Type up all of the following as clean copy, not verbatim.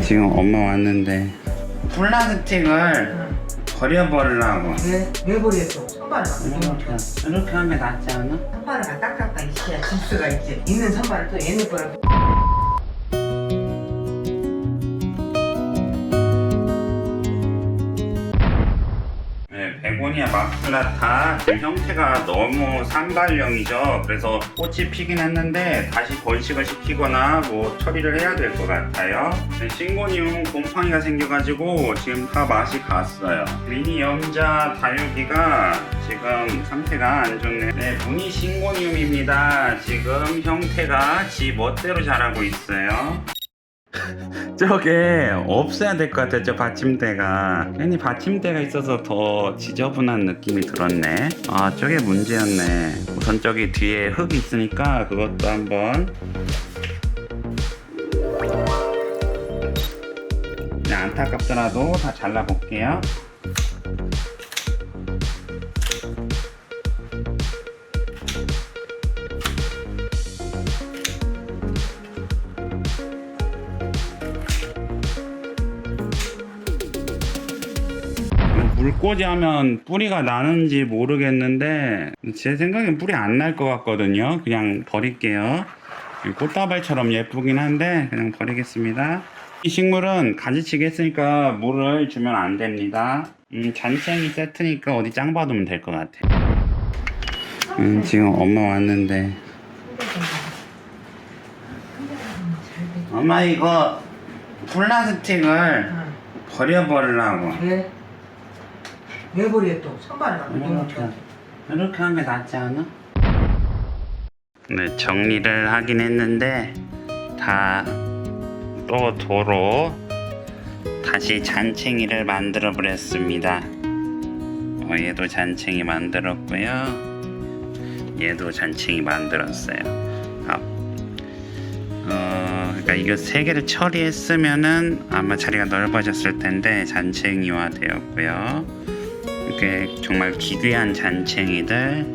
지금 엄마 왔는데 플라스틱을 버려버리려고. 왜 버렸어? 선발을 이렇게 하는 게 낫지 않아? 선발을 딱딱딱 있어야 질서가 있지. 있는 선발을 또 얘네 거라고. 네, 베고니아 마큘라타 지금 형태가 너무 산발형이죠. 그래서 꽃이 피긴 했는데 다시 번식을 시키거나 뭐 처리를 해야 될 것 같아요. 네, 싱고니움 곰팡이가 생겨가지고 지금 다 맛이 갔어요. 미니 염자 다육이가 지금 상태가 안 좋네. 네, 무늬 싱고니움입니다. 지금 형태가 지 멋대로 자라고 있어요. 저게 없어야 될 것 같아요. 저 받침대가 괜히 받침대가 있어서 더 지저분한 느낌이 들었네. 아, 저게 문제였네. 우선 저기 뒤에 흙이 있으니까 그것도 한번 그냥 안타깝더라도 다 잘라볼게요. 물꽂이 하면 뿌리가 나는지 모르겠는데 제 생각엔 뿌리 안 날 것 같거든요. 그냥 버릴게요. 꽃다발처럼 예쁘긴 한데 그냥 버리겠습니다. 이 식물은 가지치기 했으니까 물을 주면 안 됩니다. 잔챙이 세트니까 어디 짱 봐두면 될 것 같아. 지금 엄마 왔는데 엄마 이거 플라스틱을 버려버리려고. 왜 버렸어? 선발을 이렇게 하는 게 낫지 않아? 네, 정리를 하긴 했는데 다 또 도로 다시 잔챙이를 만들어 버렸습니다. 얘도 잔챙이 만들었고요. 얘도 잔챙이 만들었어요. 그러니까 이거 세 개를 처리했으면은 아마 자리가 넓어졌을 텐데 잔챙이화 되었고요. 이게 정말 기괴한 잔챙이들,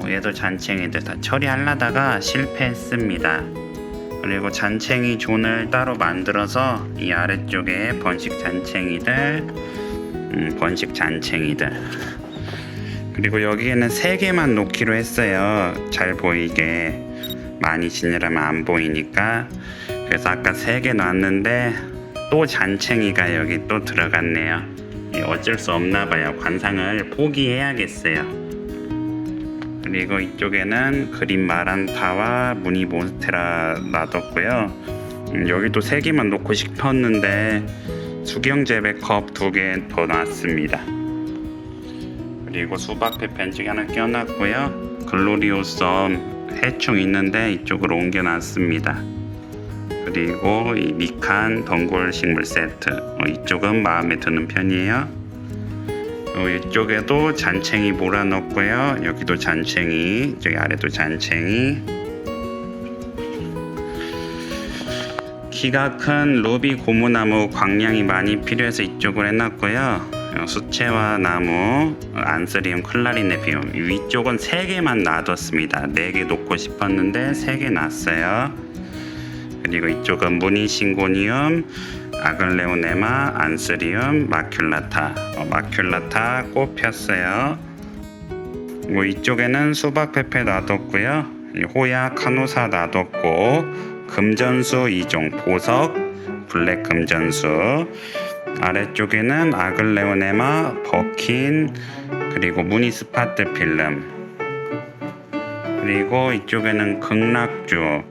얘도 잔챙이들 다 처리하려다가 실패했습니다. 그리고 잔챙이 존을 따로 만들어서 이 아래쪽에 번식 잔챙이들, 번식 잔챙이들, 그리고 여기에는 3개만 놓기로 했어요. 잘 보이게. 많이 지내려면 안 보이니까. 그래서 아까 3개 놨는데 또 잔챙이가 여기 또 들어갔네요. 어쩔 수 없나봐요. 관상을 포기해야겠어요. 그리고 이쪽에는 그린 마란타와 무늬 몬스테라 놔뒀고요. 여기도 3개만 놓고 싶었는데 수경 재배컵 2개 더 놨습니다. 그리고 수박 페펜치기 하나 껴놨고요. 글로리오썸 해충 있는데 이쪽으로 옮겨놨습니다. 그리고 이 미칸 덩굴 식물 세트, 이쪽은 마음에 드는 편이에요. 이쪽에도 잔챙이 몰아넣고요. 여기도 잔챙이, 저기 아래도 잔챙이. 키가 큰 루비 고무나무 광량이 많이 필요해서 이쪽으로 해놨고요. 수채화 나무, 안스리움, 클라리네비움, 위쪽은 3개만 놔뒀습니다. 4개 놓고 싶었는데 3개 놨어요. 그리고 이쪽은 무늬 싱고니움, 아글레오네마, 안스리움, 마큘라타. 마큘라타 꽃 폈어요. 이쪽에는 수박페페 놔뒀고요. 호야 카노사 놔뒀고, 금전수 2종, 보석, 블랙 금전수. 아래쪽에는 아글레오네마, 버킨, 그리고 무늬 스파트 필름. 그리고 이쪽에는 극락주,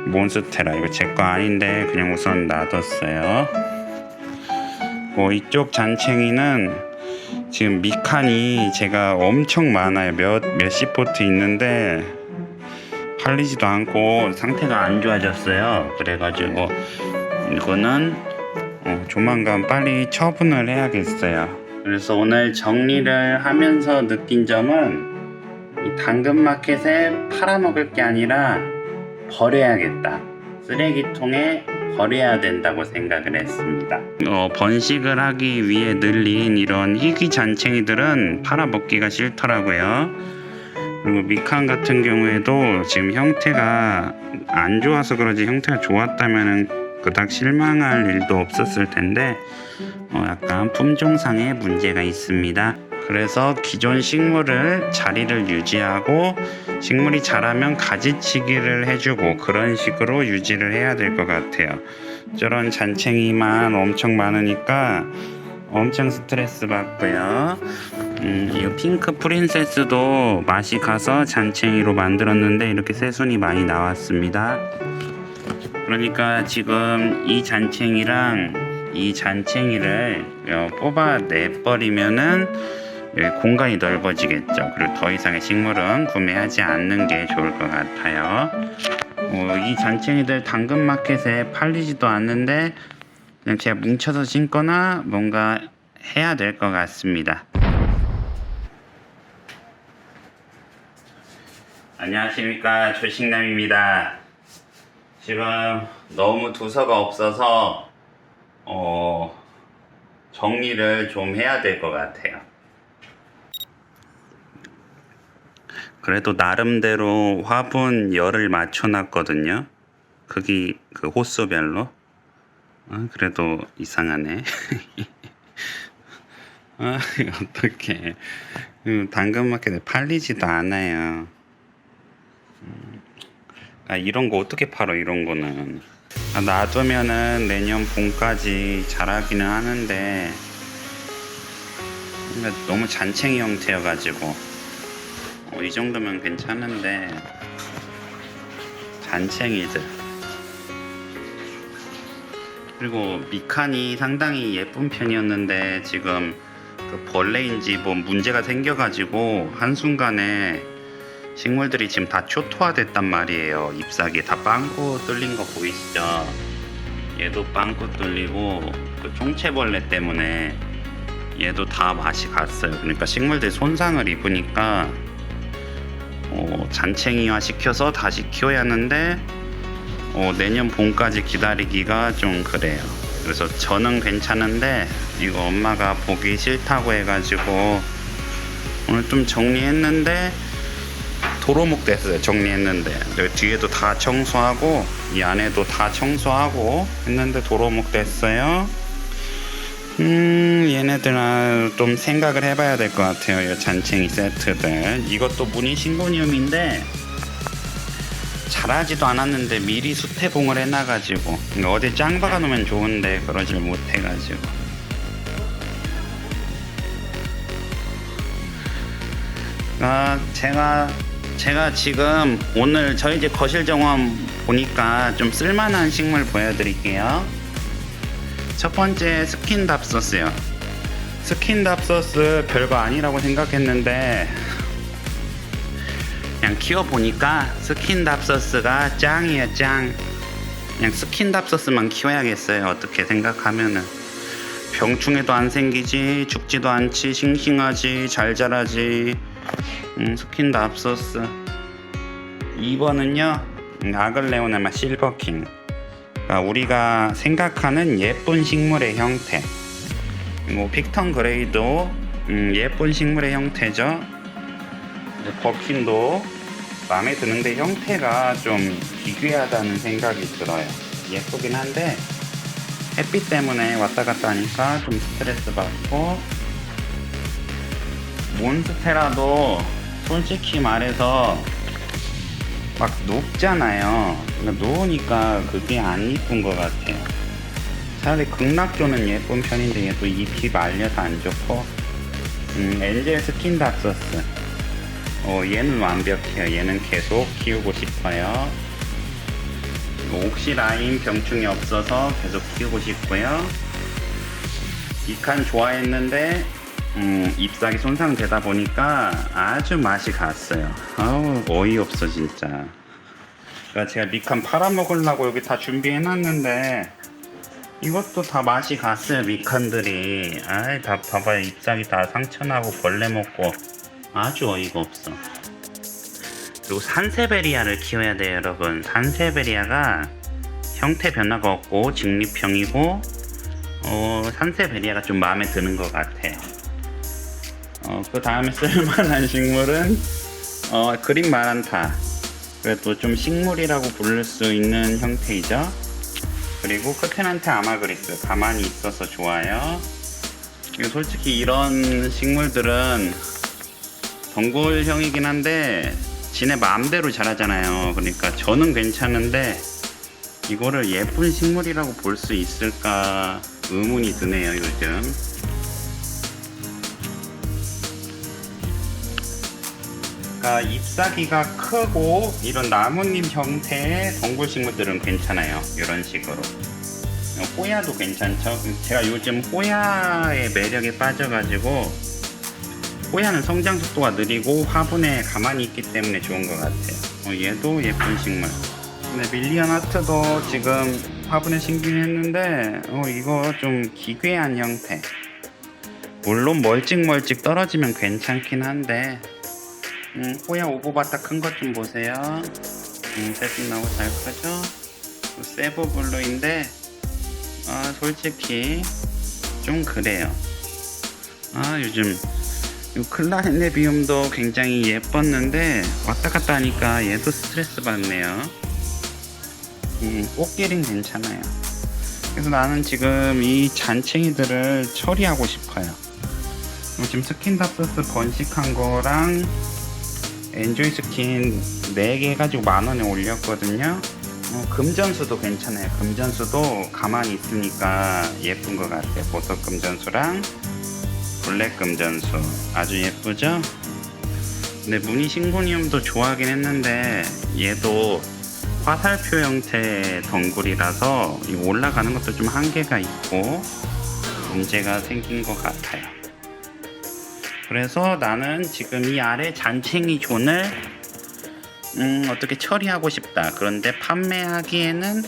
몬스테라. 이거 제 거 아닌데 그냥 우선 놔뒀어요. 이쪽 잔챙이는 지금 미칸이 제가 엄청 많아요. 몇십 포트 있는데 팔리지도 않고 상태가 안 좋아졌어요. 그래가지고 이거는 조만간 빨리 처분을 해야겠어요. 그래서 오늘 정리를 하면서 느낀 점은 이 당근마켓에 팔아먹을 게 아니라 버려야겠다. 쓰레기통에 버려야 된다고 생각을 했습니다. 번식을 하기 위해 늘린 이런 희귀 잔챙이들은 팔아먹기가 싫더라고요. 그리고 미칸 같은 경우에도 지금 형태가 안 좋아서 그러지 형태가 좋았다면 그닥 실망할 일도 없었을 텐데 약간 품종상의 문제가 있습니다. 그래서 기존 식물을 자리를 유지하고 식물이 자라면 가지치기를 해주고 그런 식으로 유지를 해야 될 것 같아요. 저런 잔챙이만 엄청 많으니까 엄청 스트레스 받고요. 이 핑크 프린세스도 맛이 가서 잔챙이로 만들었는데 이렇게 새순이 많이 나왔습니다. 그러니까 지금 이 잔챙이랑 이 잔챙이를 뽑아내버리면은 공간이 넓어지겠죠. 그리고 더 이상의 식물은 구매하지 않는 게 좋을 것 같아요. 이 잔챙이들 당근마켓에 팔리지도 않는데 그냥 제가 뭉쳐서 심거나 뭔가 해야 될 것 같습니다. 안녕하십니까, 조식남입니다. 지금 너무 두서가 없어서 정리를 좀 해야 될 것 같아요. 그래도 나름대로 화분 열을 맞춰놨거든요. 그 호수별로. 그래도 이상하네. 어떡해. 당근마켓에 팔리지도 않아요. 이런 거 어떻게 팔어, 이런 거는. 놔두면은 내년 봄까지 자라기는 하는데 너무 잔챙이 형태여가지고 이 정도면 괜찮은데 잔챙이들. 그리고 미칸이 상당히 예쁜 편이었는데 지금 그 벌레인지 뭐 문제가 생겨가지고 한순간에 식물들이 지금 다 초토화됐단 말이에요. 잎사귀에 다 빵꾸 뚫린 거 보이시죠? 얘도 빵꾸 뚫리고 그 총채벌레 때문에 얘도 다 맛이 갔어요. 그러니까 식물들이 손상을 입으니까 잔챙이화 시켜서 다시 키워야 하는데 내년 봄까지 기다리기가 좀 그래요. 그래서 저는 괜찮은데 이거 엄마가 보기 싫다고 해가지고 오늘 좀 정리했는데 도로목 됐어요. 정리했는데 뒤에도 다 청소하고 이 안에도 다 청소하고 했는데 도로목 됐어요. 얘네들 좀 생각을 해봐야 될 것 같아요. 이 잔챙이 세트들. 이것도 무늬 싱고니움인데 자라지도 않았는데 미리 수태봉을 해놔가지고 어디 짱 박아놓으면 좋은데 그러질 못해가지고 제가 지금 오늘 저희 집 거실 정원 보니까 좀 쓸만한 식물 보여드릴게요. 첫 번째 스킨답소스요. 스킨답소스 별거 아니라고 생각했는데 그냥 키워보니까 스킨답소스가 짱이에요. 짱. 그냥 스킨답소스만 키워야겠어요. 어떻게 생각하면은 병충해도 안 생기지, 죽지도 않지, 싱싱하지, 잘 자라지. 스킨답소스. 2번은요 아글레오나마 실버킹. 우리가 생각하는 예쁜 식물의 형태. 픽턴 그레이도 예쁜 식물의 형태죠. 버킨도 마음에 드는데 형태가 좀 기괴하다는 생각이 들어요. 예쁘긴 한데 햇빛 때문에 왔다 갔다 하니까 좀 스트레스 받고, 몬스테라도 솔직히 말해서 막 녹잖아요. 그러니까 녹으니까 그게 안 이쁜 것 같아요. 차라리 극락조는 예쁜 편인데 얘도 잎이 말려서 안 좋고, 엔젤 스킨답소스 얘는 완벽해요. 얘는 계속 키우고 싶어요. 옥시라인 병충이 없어서 계속 키우고 싶고요. 이 칸 좋아했는데 잎사귀 손상되다 보니까 아주 맛이 갔어요. 어이없어 진짜. 그러니까 제가 미칸 팔아먹으려고 여기 다 준비해놨는데 이것도 다 맛이 갔어요. 미칸들이 다 봐봐요. 잎사귀 다 상처나고 벌레 먹고 아주 어이가 없어. 그리고 산세베리아를 키워야 돼요 여러분. 산세베리아가 형태 변화가 없고 직립형이고 산세베리아가 좀 마음에 드는 것 같아요. 그 다음에 쓸만한 식물은 그린 마란타. 그래도 좀 식물이라고 부를 수 있는 형태이죠. 그리고 크테난테 아마그리스 가만히 있어서 좋아요. 그리고 솔직히 이런 식물들은 덩굴형이긴 한데 지네 마음대로 자라잖아요. 그러니까 저는 괜찮은데 이거를 예쁜 식물이라고 볼 수 있을까 의문이 드네요 요즘. 그러니까 잎사귀가 크고 이런 나뭇잎 형태의 덩굴 식물들은 괜찮아요. 이런 식으로. 호야도 괜찮죠. 제가 요즘 호야의 매력에 빠져가지고, 호야는 성장 속도가 느리고 화분에 가만히 있기 때문에 좋은 것 같아요. 얘도 예쁜 식물. 근데 밀리언 하트도 지금 화분에 심긴 했는데 이거 좀 기괴한 형태. 물론 멀찍멀찍 떨어지면 괜찮긴 한데 호야 오보바타 큰 것 좀 보세요. 새빛 나고 잘 크죠? 세보 블루인데 솔직히 좀 그래요. 요즘 이 클라네비움도 굉장히 예뻤는데 왔다 갔다 하니까 얘도 스트레스 받네요. 꽃길은 괜찮아요. 그래서 나는 지금 이 잔챙이들을 처리하고 싶어요. 지금 스킨답서스 번식한 거랑 엔조이 스킨 4개 해가지고 10,000원에 올렸거든요. 금전수도 괜찮아요. 금전수도 가만히 있으니까 예쁜 것 같아요. 보석 금전수랑 블랙 금전수 아주 예쁘죠? 근데 무늬 싱고니움도 좋아하긴 했는데 얘도 화살표 형태의 덩굴이라서 올라가는 것도 좀 한계가 있고 문제가 생긴 것 같아요. 그래서 나는 지금 이 아래 잔챙이 존을 어떻게 처리하고 싶다. 그런데 판매하기에는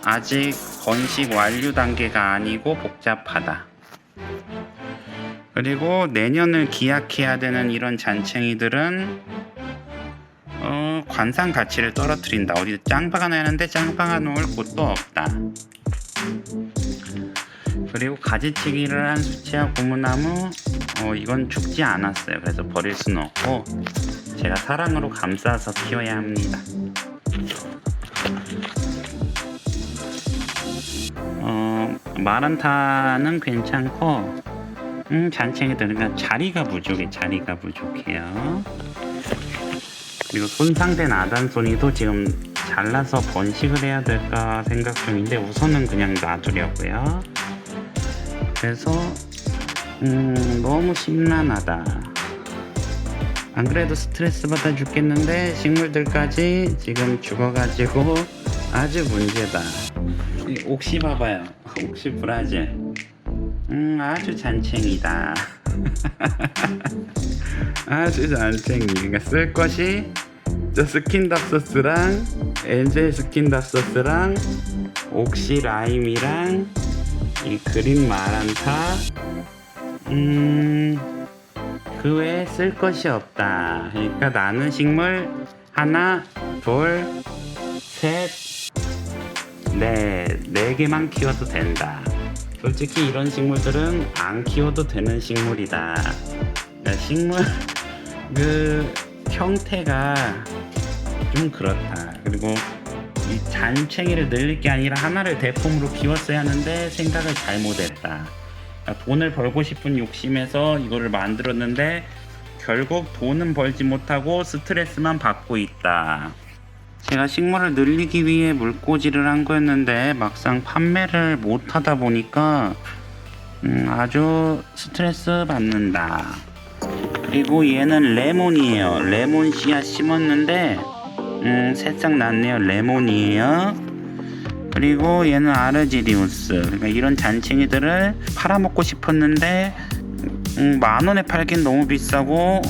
아직 번식 완료 단계가 아니고 복잡하다. 그리고 내년을 기약해야 되는 이런 잔챙이들은 관상 가치를 떨어뜨린다. 어디 짱박아 놔야하는데 짱박아 놓을 곳도 없다. 그리고 가지치기를 한 수치와 고무나무 이건 죽지 않았어요. 그래서 버릴 수는 없고 제가 사랑으로 감싸서 키워야 합니다. 마란타는 괜찮고 잔챙이들은 그냥 자리가 부족해요. 그리고 손상된 아단소니도 지금 잘라서 번식을 해야 될까 생각 중인데 우선은 그냥 놔두려고요. 그래서 너무 심란하다. 안 그래도 스트레스 받아 죽겠는데 식물들까지 지금 죽어가지고 아주 문제다. 옥시 봐봐요. 옥시 브라질. 아주 잔챙이다. 아주 잔챙이. 그러니까 쓸 것이 저 스킨답소스랑 엔젤 스킨답소스랑 옥시 라임이랑 이 그린 마란타. 그 외에 쓸 것이 없다. 그러니까 나는 식물 하나, 둘, 셋, 넷, 4개만 키워도 된다. 솔직히 이런 식물들은 안 키워도 되는 식물이다. 그러니까 식물 그 형태가 좀 그렇다. 그리고 이 잔챙이를 늘릴 게 아니라 하나를 대품으로 키웠어야 하는데 생각을 잘못했다. 그러니까 돈을 벌고 싶은 욕심에서 이거를 만들었는데 결국 돈은 벌지 못하고 스트레스만 받고 있다. 제가 식물을 늘리기 위해 물꽂이를 한 거였는데 막상 판매를 못 하다 보니까 아주 스트레스 받는다. 그리고 얘는 레몬이에요. 레몬 씨앗 심었는데 새싹 났네요. 레몬이에요. 그리고 얘는 아르지리우스. 그러니까 이런 잔챙이들을 팔아먹고 싶었는데 10,000원에 팔기엔 너무 비싸고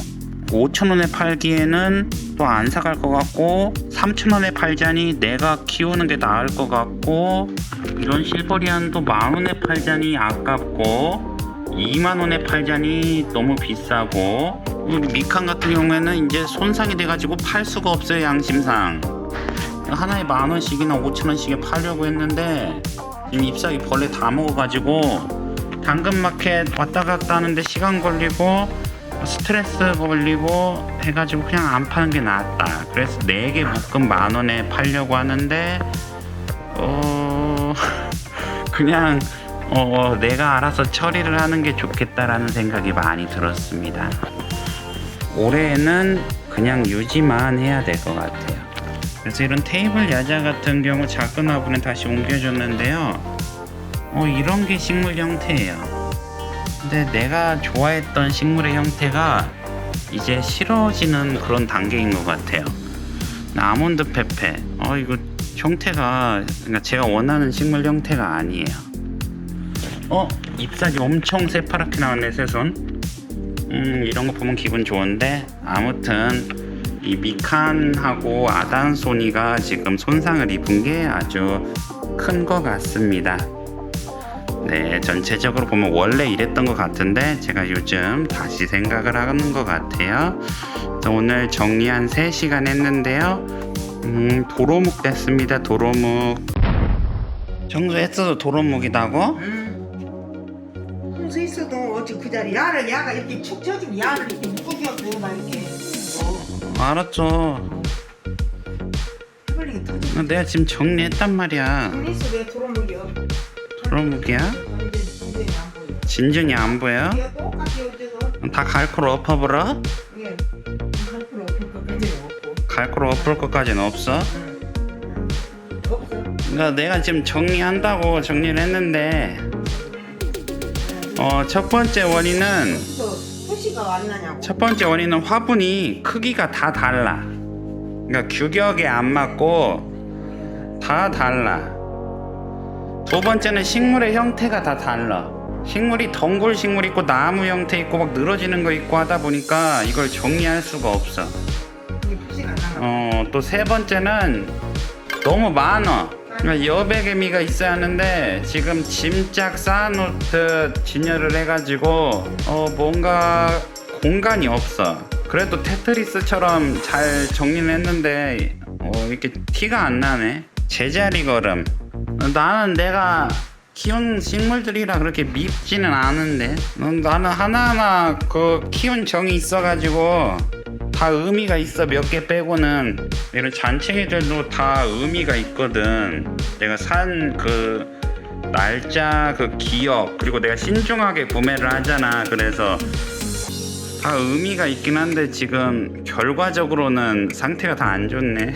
5,000원에 팔기에는 또 안 사갈 것 같고 3,000원에 팔자니 내가 키우는 게 나을 것 같고 이런 실버리안도 10,000원에 팔자니 아깝고 20,000원에 팔자니 너무 비싸고 미칸 같은 경우에는 이제 손상이 돼가지고 팔 수가 없어요. 양심상 하나에 10,000원씩이나 5,000원씩에 팔려고 했는데 지금 잎사귀 벌레 다 먹어가지고 당근마켓 왔다 갔다 하는데 시간 걸리고 스트레스 걸리고 해가지고 그냥 안 파는 게 낫다. 그래서 4개 묶음 10,000원에 팔려고 하는데 그냥 내가 알아서 처리를 하는 게 좋겠다라는 생각이 많이 들었습니다. 올해는 그냥 유지만 해야 될 것 같아요. 그래서 이런 테이블 야자 같은 경우 작은 화분에 다시 옮겨줬는데요. 이런 게 식물 형태예요. 근데 내가 좋아했던 식물의 형태가 이제 싫어지는 그런 단계인 것 같아요. 아몬드 페페. 이거 형태가 그러니까 제가 원하는 식물 형태가 아니에요. 잎사귀 엄청 새파랗게 나왔네, 새손. 이런 거 보면 기분 좋은데, 아무튼 이 미칸하고 아단소니가 지금 손상을 입은 게 아주 큰 것 같습니다. 네, 전체적으로 보면 원래 이랬던 것 같은데 제가 요즘 다시 생각을 하는 것 같아요. 오늘 정리 한 3시간 했는데요. 도로묵 됐습니다. 도로묵. 청소했어도 도로묵이다고? 홍수 있어도 어찌 그 자리 야가 이렇게 축 처진 야를 이렇게 묶어줘서 막 이렇게 알았죠. 해버리게 터져. 내가 지금 정리했단 말이야. 그래서 왜 도로묵이요? 도로묵이야? 완전 진전이 안 보여. 진전이 안 보여? 이게 똑같이 어째서 다 갈코로 엎어버려? 이게 갈프로 엎을 것까지는 없고. 갈코로 엎을 것까지는 없어? 없어. 그러니까 내가 지금 정리한다고 정리를 했는데 첫 번째 원인은 표시가 안 나냐고. 첫 번째 원인은 화분이 크기가 다 달라. 그러니까 규격에 안 맞고 다 달라. 두 번째는 식물의 형태가 다 달라. 식물이 덩굴 식물 있고 나무 형태 있고 막 늘어지는 거 있고 하다 보니까 이걸 정리할 수가 없어. 이게 표시가 안 나가. 또 세 번째는 너무 많아. 그러니까 여백의미가 있어야 하는데 지금 짐짝 쌓아놓듯 진열을 해가지고 뭔가 공간이 없어. 그래도 테트리스처럼 잘 정리를 했는데 이렇게 티가 안 나네. 제자리 걸음. 나는 내가 키운 식물들이라 그렇게 밉지는 않은데 나는 하나하나 키운 정이 있어가지고 다 의미가 있어. 몇 개 빼고는 이런 잔챙이들도 다 의미가 있거든. 내가 산 날짜 기억 그리고 내가 신중하게 구매를 하잖아. 그래서 다 의미가 있긴 한데 지금 결과적으로는 상태가 다 안 좋네.